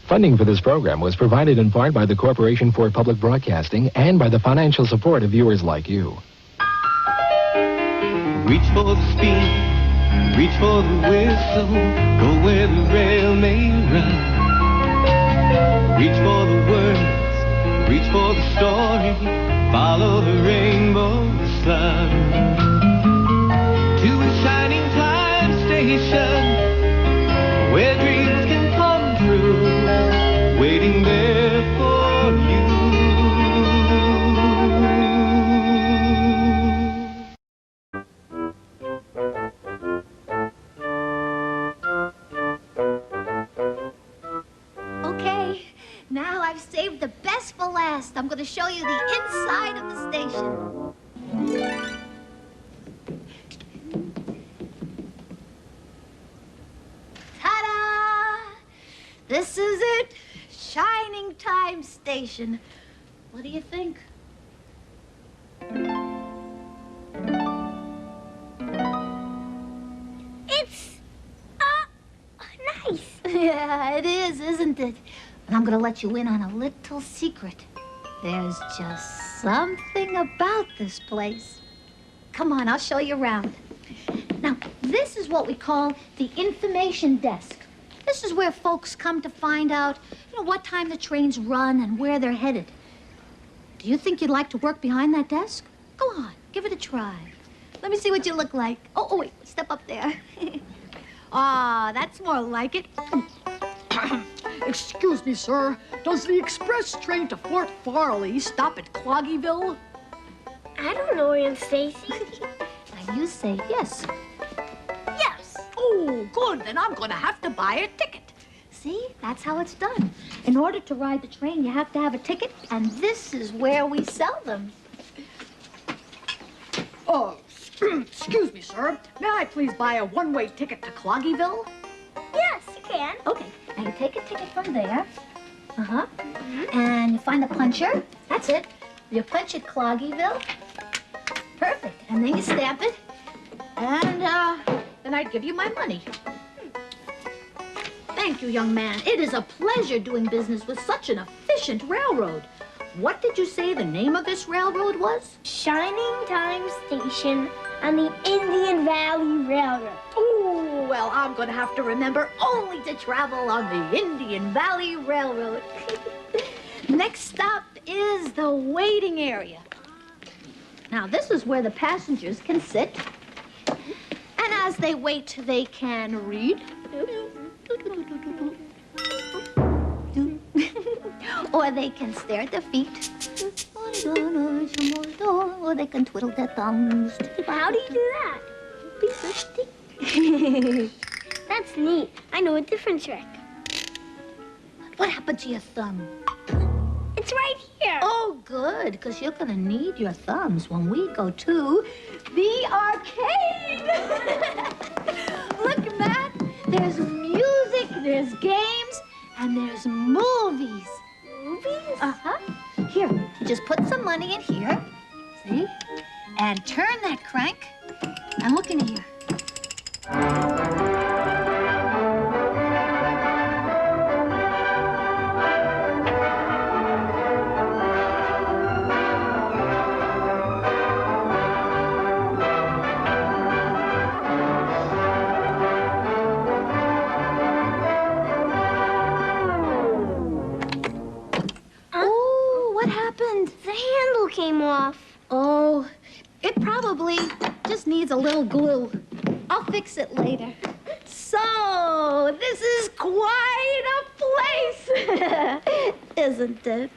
Funding for this program was provided in part by the Corporation for Public Broadcasting and by the financial support of viewers like you. Reach for the speed, reach for the whistle, go where the rail may run. Reach for the words, reach for the story, follow the rainbow, the sun. To a shining time station, where dreams can come true, waiting there for you. Okay, now I've saved the best for last. I'm going to show you the inside of the station. Ta-da! This is it. Shining Time Station. What do you think? It's, nice. Yeah, it is, isn't it? And I'm gonna let you in on a little secret. There's just something about this place. Come on, I'll show you around. Now, this is what we call the information desk. This is where folks come to find out, what time the trains run and where they're headed. Do you think you'd like to work behind that desk? Go on, give it a try. Let me see what you look like. Oh, wait, step up there. Ah, that's more like it. Excuse me, sir. Does the express train to Fort Farley stop at Cloggyville? I don't know, Aunt Stacy. Now you say yes. Yes. Oh, good. Then I'm going to have to buy a ticket. See, that's how it's done. In order to ride the train, you have to have a ticket, and this is where we sell them. Oh, excuse me, sir. May I please buy a one-way ticket to Cloggyville? Yes, you can. Okay, now you take a ticket from there. And you find the puncher. That's it. You punch at Cloggyville. Perfect. And then you stamp it. And, then I'd give you my money. Thank you, young man. It is a pleasure doing business with such an efficient railroad. What did you say the name of this railroad was? Shining Time Station on the Indian Valley Railroad. Oh, well, I'm going to have to remember only to travel on the Indian Valley Railroad. Next stop is the waiting area. Now, this is where the passengers can sit. And as they wait, they can read. Or they can stare at their feet. Or they can twiddle their thumbs. Well, how do you do that? Be thirsty. That's neat. I know a different trick. What happened to your thumb? It's right here. Oh, good, because you're going to need your thumbs when we go to the arcade. Look, Matt, there's music, there's games, and there's movies. Movies? Uh-huh. Here, just put some money in here, see? And turn that crank, and look in here. The handle came off. Oh, it probably just needs a little glue. I'll fix it later. So, this is quite a place, isn't it?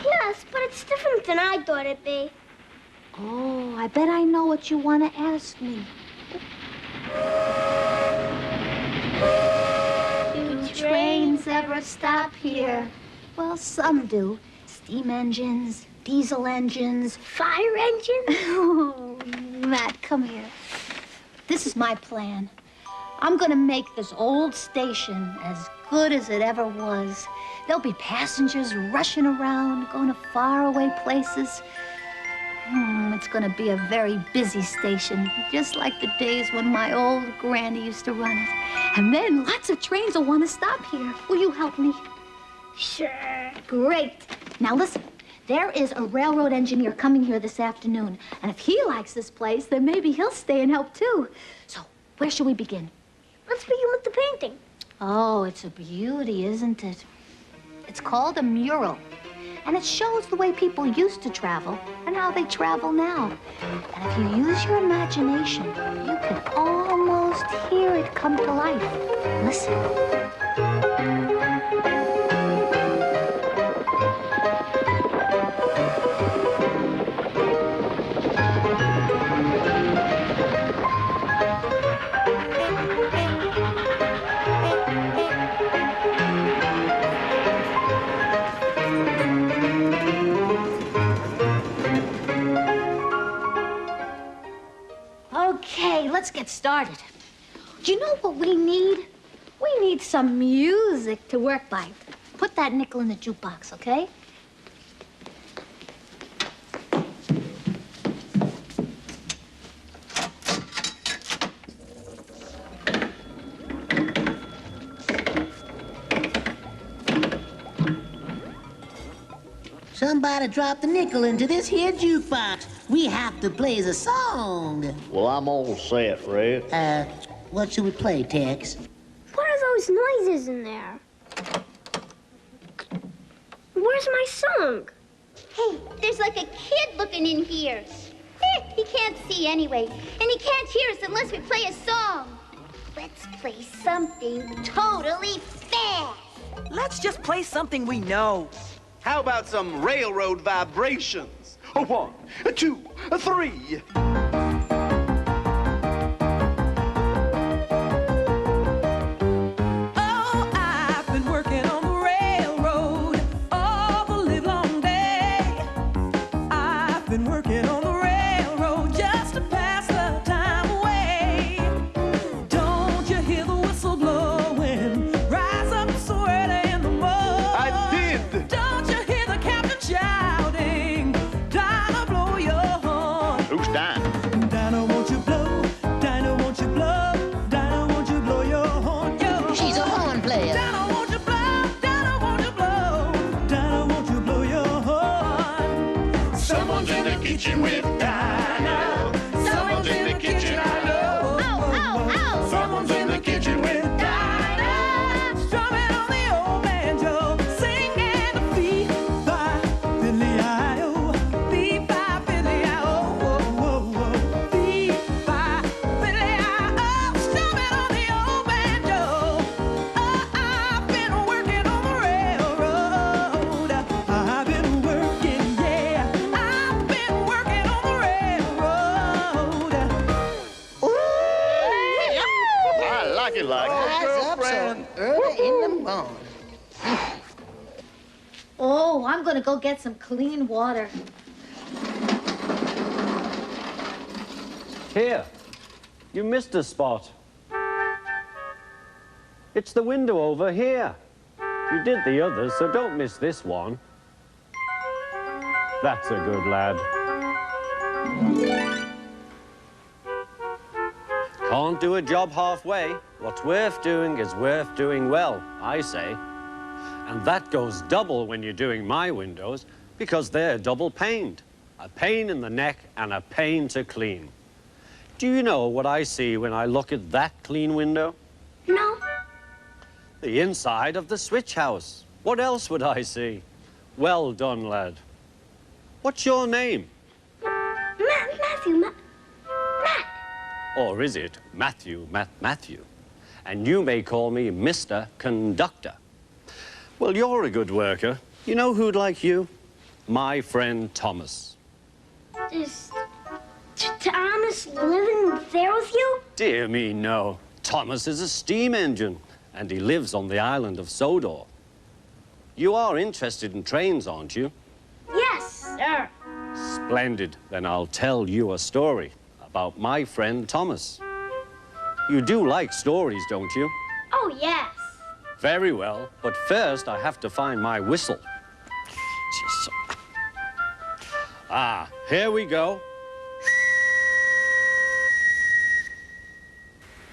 Yes, but it's different than I thought it'd be. Oh, I bet I know what you want to ask me. Do trains ever stop here? Well, some do. Steam engines, diesel engines. Fire engines? Oh, Matt, come here. This is my plan. I'm gonna make this old station as good as it ever was. There'll be passengers rushing around, going to faraway places. It's gonna be a very busy station, just like the days when my old granny used to run it. And then lots of trains will want to stop here. Will you help me? Sure. Great. Now listen, there is a railroad engineer coming here this afternoon. And if he likes this place, then maybe he'll stay and help too. So, where should we begin? Let's begin with the painting. Oh, it's a beauty, isn't it? It's called a mural. And it shows the way people used to travel and how they travel now. And if you use your imagination, you can almost hear it come to life. Listen. Okay, let's get started. Do you know what we need? We need some music to work by. Put that nickel in the jukebox, okay? Somebody dropped the nickel into this here jukebox. We have to play the song. Well, I'm all set, Red. What should we play, Tex? What are those noises in there? Where's my song? Hey, there's like a kid looking in here. He can't see anyway, and he can't hear us unless we play a song. Let's play something totally fast. Let's just play something we know. How about some railroad vibrations? A 1, a 2, a 3. Oh, I've been working on the railroad all the livelong day. I've been working on the railroad just to pass the time away. Don't you hear the whistle blowing? Rise up so early in the morning. I did. Don't you hear the captain shouting? Dinah, blow your horn. Who's Dinah? Dinah, won't you blow? Dinah, won't you blow? Dinah, won't you blow your horn? She's a horn player. Dinah, won't you blow? Dinah, won't you blow? Dinah, won't you blow your horn? Someone's in the kitchen with Dinah. Someone's in the kitchen, I know. Ow! Someone's in the kitchen with Dinah, strumming on the old banjo, singing the fee-fi, fiddly-I-O, fee-fi, fiddly-I-O, fee-fi, fiddly-I-O, strumming on the old banjo. Oh, I've been working on the railroad. I've been working, yeah. I've been working on the railroad. I like it like Rise up so early in the morning. Oh, I'm gonna go get some clean water. Here, you missed a spot. It's the window over here. You did the others, so don't miss this one. That's a good lad. Can't do a job halfway. What's worth doing is worth doing well, I say. And that goes double when you're doing my windows, because they're double paned. A pane in the neck and a pane to clean. Do you know what I see when I look at that clean window? No. The inside of the switch house. What else would I see? Well done, lad. What's your name? Matthew. Matt. Or is it Matthew? And you may call me Mr. Conductor. Well, you're a good worker. You know who'd like you? My friend Thomas. Does Thomas living there with you? Dear me, no. Thomas is a steam engine, and he lives on the island of Sodor. You are interested in trains, aren't you? Yes, sir. Splendid. Then I'll tell you a story about my friend Thomas. You do like stories, don't you? Oh, yes. Very well, but first I have to find my whistle. Ah, here we go.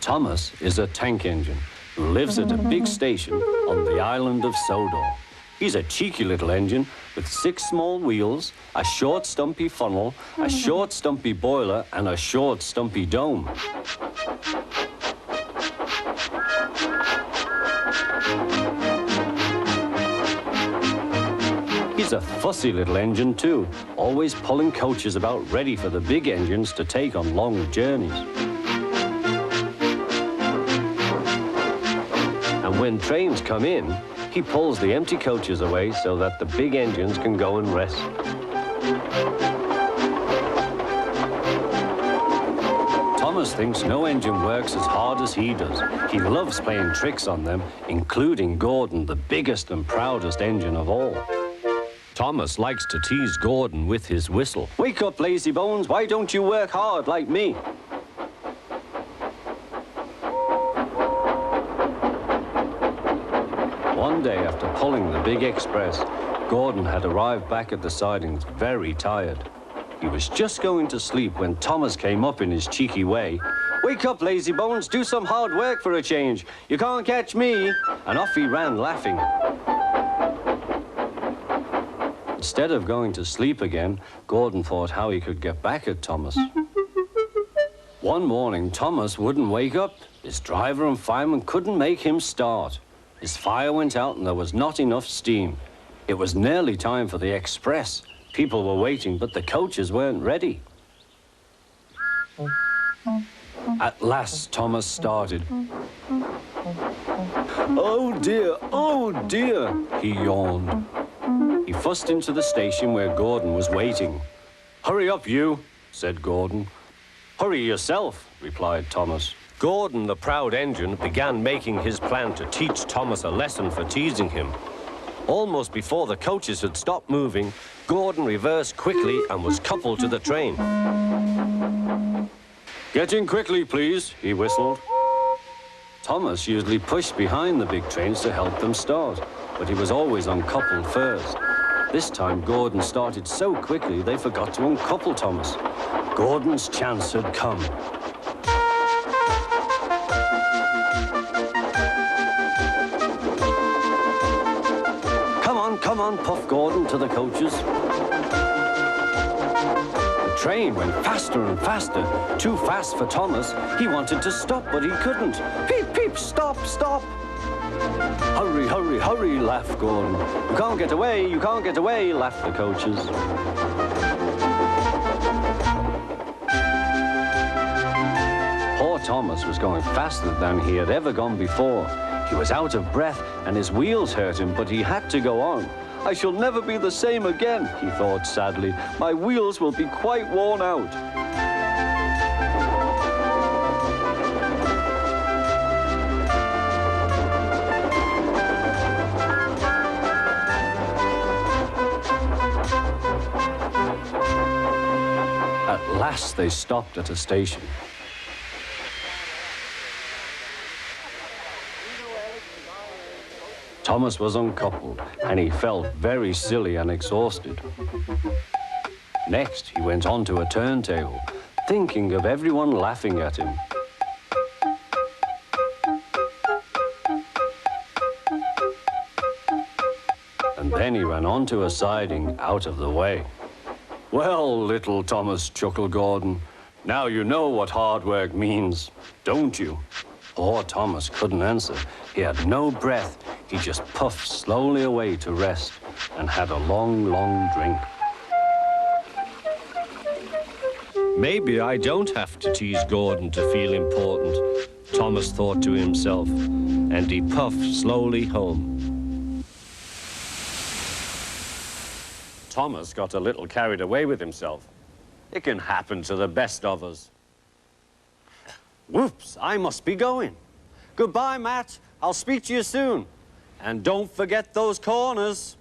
Thomas is a tank engine who lives at a big station on the island of Sodor. He's a cheeky little engine with 6 small wheels, a short stumpy funnel, a short stumpy boiler, and a short stumpy dome. He's a fussy little engine too, always pulling coaches about ready for the big engines to take on long journeys. And when trains come in, he pulls the empty coaches away so that the big engines can go and rest. Thomas thinks no engine works as hard as he does. He loves playing tricks on them, including Gordon, the biggest and proudest engine of all. Thomas likes to tease Gordon with his whistle. Wake up, lazy bones, why don't you work hard like me? One day after pulling the big express, Gordon had arrived back at the sidings very tired. He was just going to sleep when Thomas came up in his cheeky way. Wake up, lazy bones, do some hard work for a change. You can't catch me. And off he ran laughing. Instead of going to sleep again, Gordon thought how he could get back at Thomas. One morning, Thomas wouldn't wake up. His driver and fireman couldn't make him start. His fire went out and there was not enough steam. It was nearly time for the express. People were waiting, but the coaches weren't ready. At last, Thomas started. Oh dear, he yawned. He fussed into the station where Gordon was waiting. Hurry up, you, said Gordon. Hurry yourself, replied Thomas. Gordon, the proud engine, began making his plan to teach Thomas a lesson for teasing him. Almost before the coaches had stopped moving, Gordon reversed quickly and was coupled to the train. Get in quickly, please, he whistled. Thomas usually pushed behind the big trains to help them start, but he was always uncoupled first. This time, Gordon started so quickly they forgot to uncouple Thomas. Gordon's chance had come. Come on, puffed Gordon to the coaches. The train went faster and faster, too fast for Thomas. He wanted to stop, but he couldn't. Peep, peep, stop, stop. Hurry, hurry, hurry, laughed Gordon. You can't get away, laughed the coaches. Poor Thomas was going faster than he had ever gone before. He was out of breath and his wheels hurt him, but he had to go on. I shall never be the same again, he thought sadly. My wheels will be quite worn out. At last they stopped at a station. Thomas was uncoupled, and he felt very silly and exhausted. Next, he went on to a turntable, thinking of everyone laughing at him. And then he ran onto a siding out of the way. Well, little Thomas, chuckled Gordon, now you know what hard work means, don't you? Poor Thomas couldn't answer. He had no breath. He just puffed slowly away to rest and had a long, long drink. Maybe I don't have to tease Gordon to feel important, Thomas thought to himself, and he puffed slowly home. Thomas got a little carried away with himself. It can happen to the best of us. Whoops, I must be going. Goodbye, Matt. I'll speak to you soon. And don't forget those corners.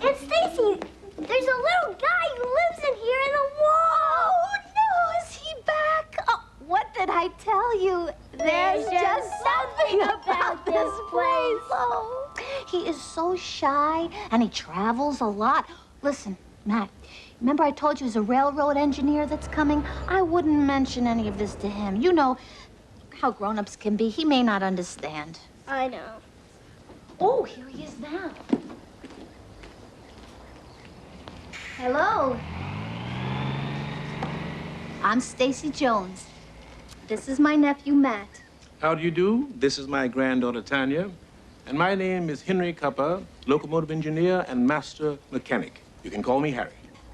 It's Stacy. There's a little guy who lives in here in the wall. Oh, no, is he back? Oh, what did I tell you? There's just something about this place. Oh, he is so shy, and he travels a lot. Listen, Matt, remember I told you he's a railroad engineer that's coming? I wouldn't mention any of this to him. You know how grown-ups can be. He may not understand. I know. Oh, here he is now. Hello. I'm Stacy Jones. This is my nephew, Matt. How do you do? This is my granddaughter, Tanya. And my name is Henry Cupper, locomotive engineer and master mechanic. You can call me Harry.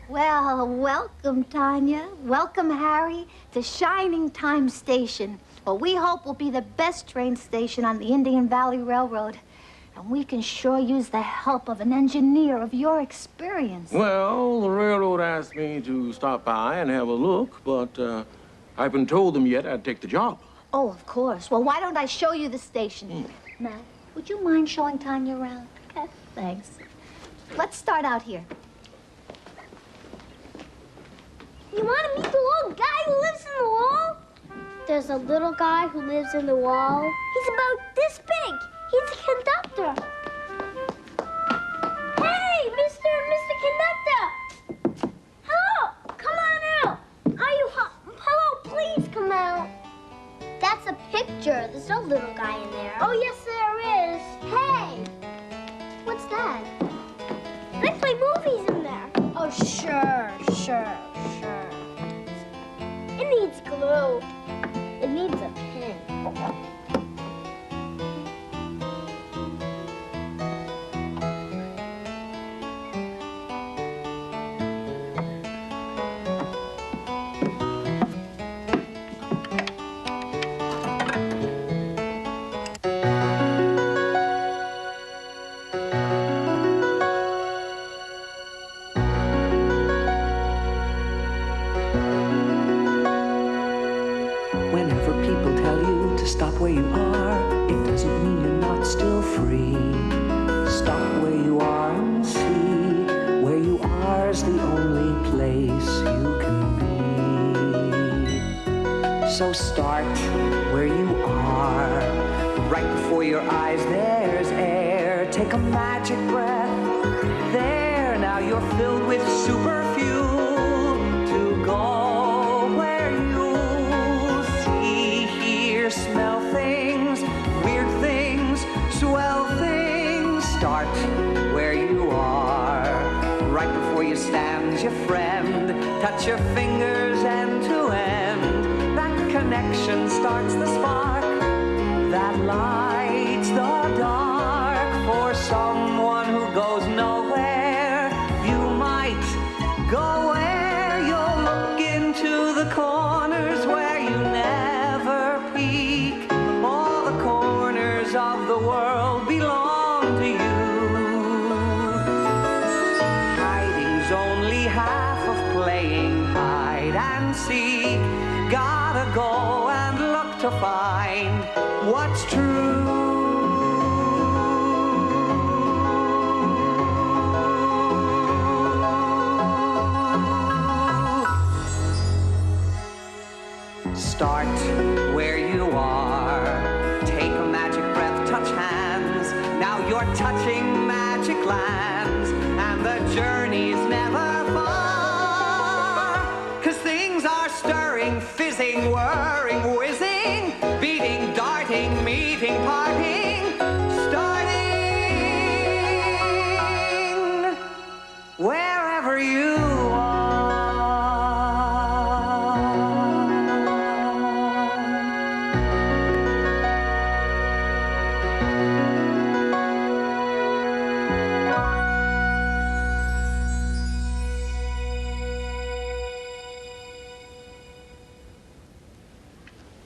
Well, welcome, Tanya. Welcome, Harry, to Shining Time Station. Well, we hope will be the best train station on the Indian Valley Railroad. And we can sure use the help of an engineer of your experience. Well, the railroad asked me to stop by and have a look, but I haven't told them yet I'd take the job. Oh, of course. Well, why don't I show you the station? Matt, would you mind showing Tanya around? Okay. Thanks. Let's start out here. You want to meet the little guy who lives in the wall? There's a little guy who lives in the wall. He's about this big. He's a conductor. Hey, Mr. Conductor! Hello, come on out. Are you hello, please come out. That's a picture. There's no little guy in there. Oh, yes, there is. Hey! What's that? They play movies in there. Oh, sure. It needs glue. It needs a pen. Whenever people tell you to stop where you are, it doesn't mean you're not still free. Stop where you are and see where you are is the only place you can be. So start where you are. Right before your eyes there's air. Take a magic breath. There, now you're filled with super fuel to go where you'll see, hear, smell things, weird things, swell things. Start where you are. Right before you stands your friend. Touch your fingers end to end. That connection starts the spark that lights the dark for someone who goes nowhere. You might go where you'll look into the corners where you never peek. All the corners of the world belong to you. Hiding's only half of playing hide and seek. Gotta go and look to find what's true. Start where you are. Take a magic breath, touch hands. Now you're touching magic lands, and the journey's never far. 'Cause things are stirring, fizzing, whirring, whizzing, beating, darting, meeting, parting, starting wherever you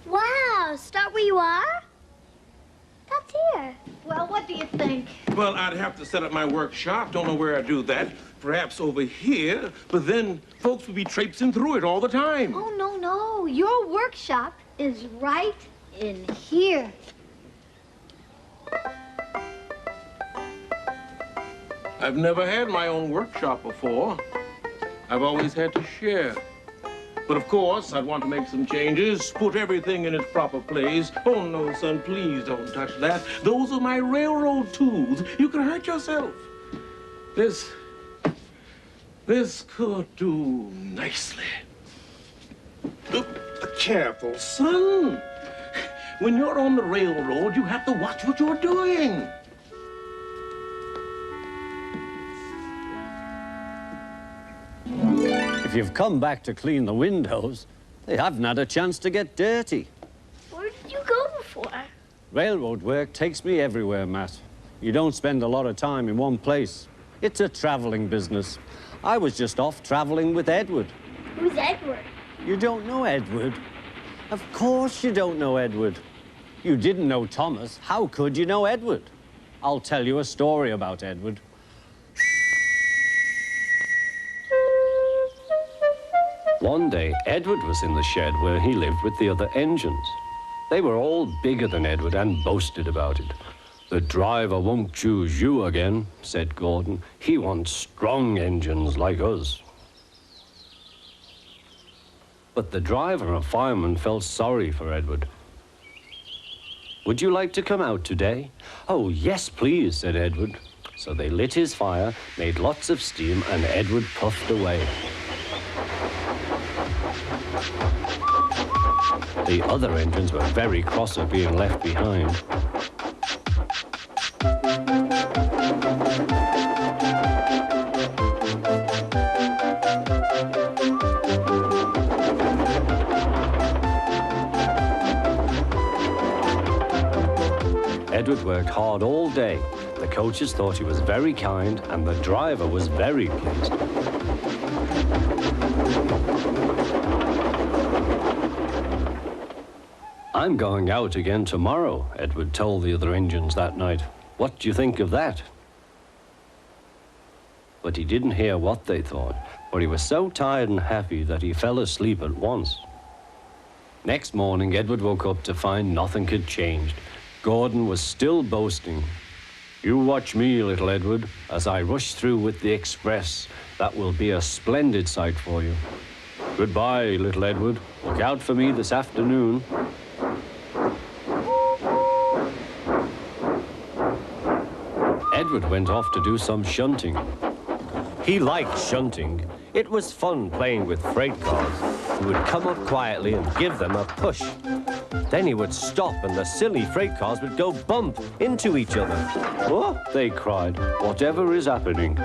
Wow, start where you are? That's here. Well, what do you think? Well, I'd have to set up my workshop. Don't know where I'd do that. Perhaps over here, but then folks would be traipsing through it all the time. Oh, no. Your workshop is right in here. I've never had my own workshop before. I've always had to share. But of course, I'd want to make some changes, put everything in its proper place. Oh, no, son, please don't touch that. Those are my railroad tools. You can hurt yourself. This could do nicely. Careful, son. When you're on the railroad, you have to watch what you're doing. If you've come back to clean the windows, they haven't had a chance to get dirty. Where did you go before? Railroad work takes me everywhere, Matt. You don't spend a lot of time in one place. It's a traveling business. I was just off traveling with Edward. Who's Edward? You don't know Edward? Of course you don't know Edward. You didn't know Thomas. How could you know Edward? I'll tell you a story about Edward. One day, Edward was in the shed where he lived with the other engines. They were all bigger than Edward and boasted about it. "The driver won't choose you again," said Gordon. "He wants strong engines like us." But the driver and fireman felt sorry for Edward. "Would you like to come out today?" "Oh, yes, please," said Edward. So they lit his fire, made lots of steam, and Edward puffed away. The other engines were very cross at being left behind. Edward worked hard all day. The coaches thought he was very kind, and the driver was very pleased. "I'm going out again tomorrow," Edward told the other engines that night. "What do you think of that?" But he didn't hear what they thought, for he was so tired and happy that he fell asleep at once. Next morning, Edward woke up to find nothing had changed. Gordon was still boasting. "You watch me, little Edward, as I rush through with the express. That will be a splendid sight for you. Goodbye, little Edward. Look out for me this afternoon." Edward went off to do some shunting. He liked shunting. It was fun playing with freight cars. He would come up quietly and give them a push. Then he would stop and the silly freight cars would go bump into each other. "Oh," they cried, "whatever is happening?"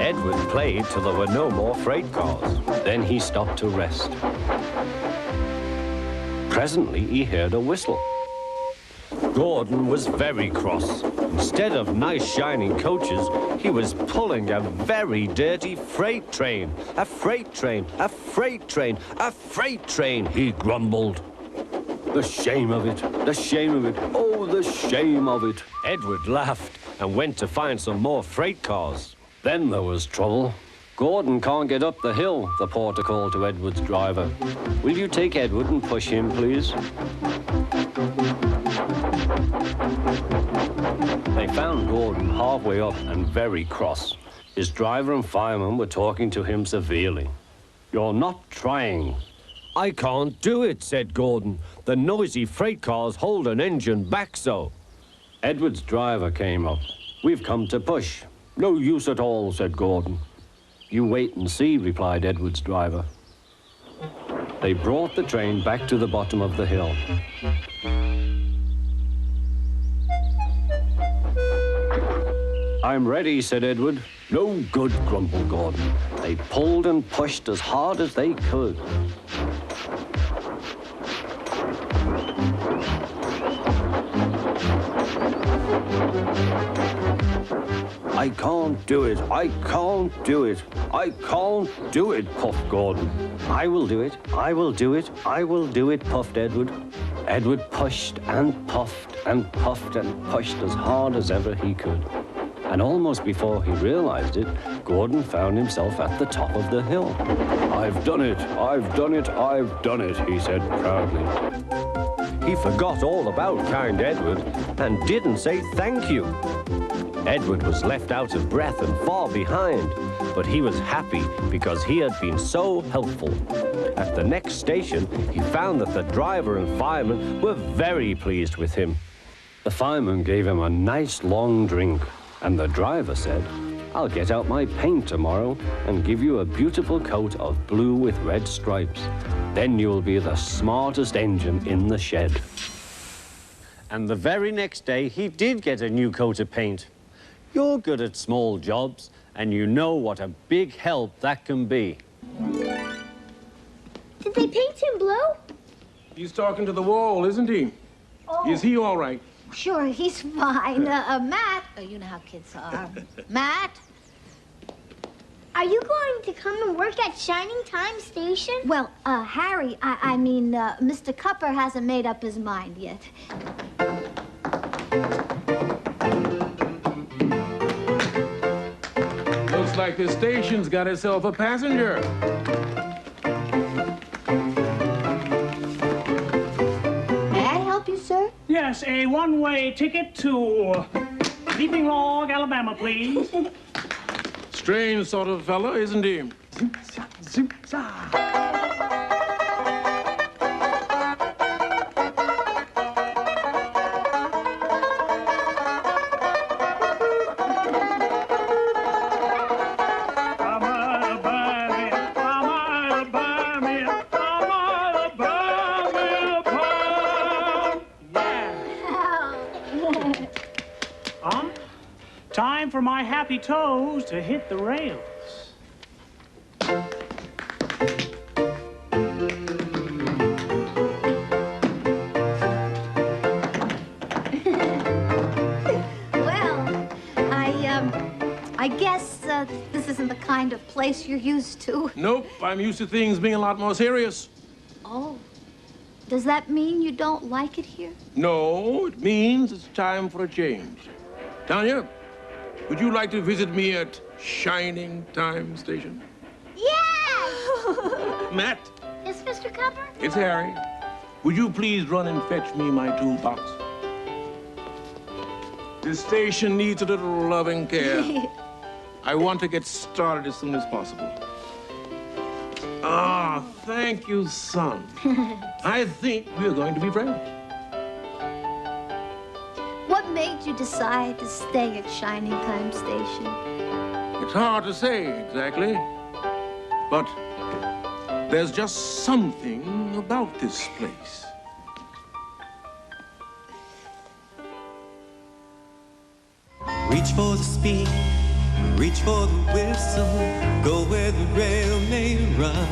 Edward played till there were no more freight cars. Then he stopped to rest. Presently, he heard a whistle. Gordon was very cross. Instead of nice shining coaches, he was pulling a very dirty freight train. "A freight train, a freight train, a freight train," he grumbled. "The shame of it, the shame of it, oh, the shame of it." Edward laughed and went to find some more freight cars. Then there was trouble. "Gordon can't get up the hill," the porter called to Edward's driver. "Will you take Edward and push him, please?" They found Gordon halfway up and very cross. His driver and fireman were talking to him severely. "You're not trying." "I can't do it," said Gordon. "The noisy freight cars hold an engine back so." Edward's driver came up. "We've come to push." "No use at all," said Gordon. "You wait and see," replied Edward's driver. They brought the train back to the bottom of the hill. "I'm ready," said Edward. "No good," grumbled Gordon. They pulled and pushed as hard as they could. "I can't do it, I can't do it, I can't do it," puffed Gordon. "I will do it, I will do it, I will do it," puffed Edward. Edward pushed and puffed and puffed and pushed as hard as ever he could. And almost before he realized it, Gordon found himself at the top of the hill. "I've done it, I've done it, I've done it," he said proudly. he forgot all about kind Edward and didn't say thank you. Edward was left out of breath and far behind, but he was happy because he had been so helpful. At the next station, he found that the driver and fireman were very pleased with him. The fireman gave him a nice long drink, and the driver said, "I'll get out my paint tomorrow and give you a beautiful coat of blue with red stripes. Then you'll be the smartest engine in the shed." And the very next day, he did get a new coat of paint. You're good at small jobs, and you know what a big help that can be. Did they paint him blue? He's talking to the wall, isn't he? Oh. Is he all right? Sure, he's fine. Matt, oh, you know how kids are. Matt? Are you going to come and work at Shining Time Station? Well, Harry, I mean, Mr. Cupper hasn't made up his mind yet. Looks like the station's got itself a passenger. May I help you, sir? Yes, a one-way ticket to Leaping Log, Alabama, please. Strange sort of fella, isn't he? Time for my happy toes to hit the rails. Well, I guess this isn't the kind of place you're used to. Nope, I'm used to things being a lot more serious. Oh, does that mean you don't like it here? No, it means it's time for a change. Tanya, would you like to visit me at Shining Time Station? Yes! Matt? Yes, Mr. Cupper? It's Harry. Would you please run and fetch me my toolbox? This station needs a little loving care. I want to get started as soon as possible. Ah, thank you, son. I think we're going to be friends. What made you decide to stay at Shining Time Station? It's hard to say exactly, but there's just something about this place. Reach for the speed, reach for the whistle, go where the rail may run.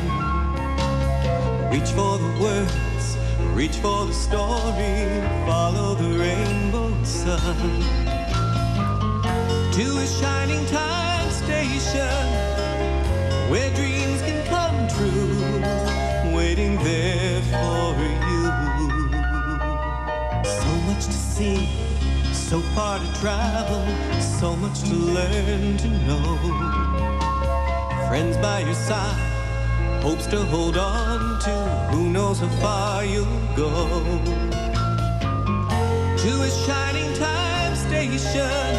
Reach for the words, reach for the story, follow the rainbow sun. To a shining time station, where dreams can come true, waiting there for you. So much to see, so far to travel, so much to learn to know. Friends by your side, hopes to hold on to, who knows how far you'll go. To a shining time station,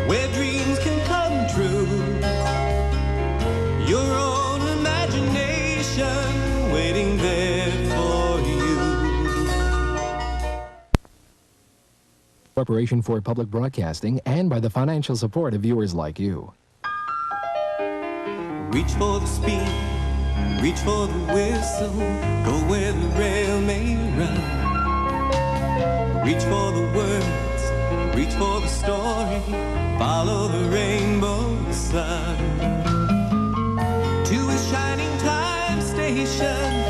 where dreams can come true. Your own imagination waiting there for you. Corporation for Public Broadcasting and by the financial support of viewers like you. Reach for the speed, reach for the whistle, go where the rail may run. Reach for the words, reach for the story, follow the rainbow sun. To a shining time station,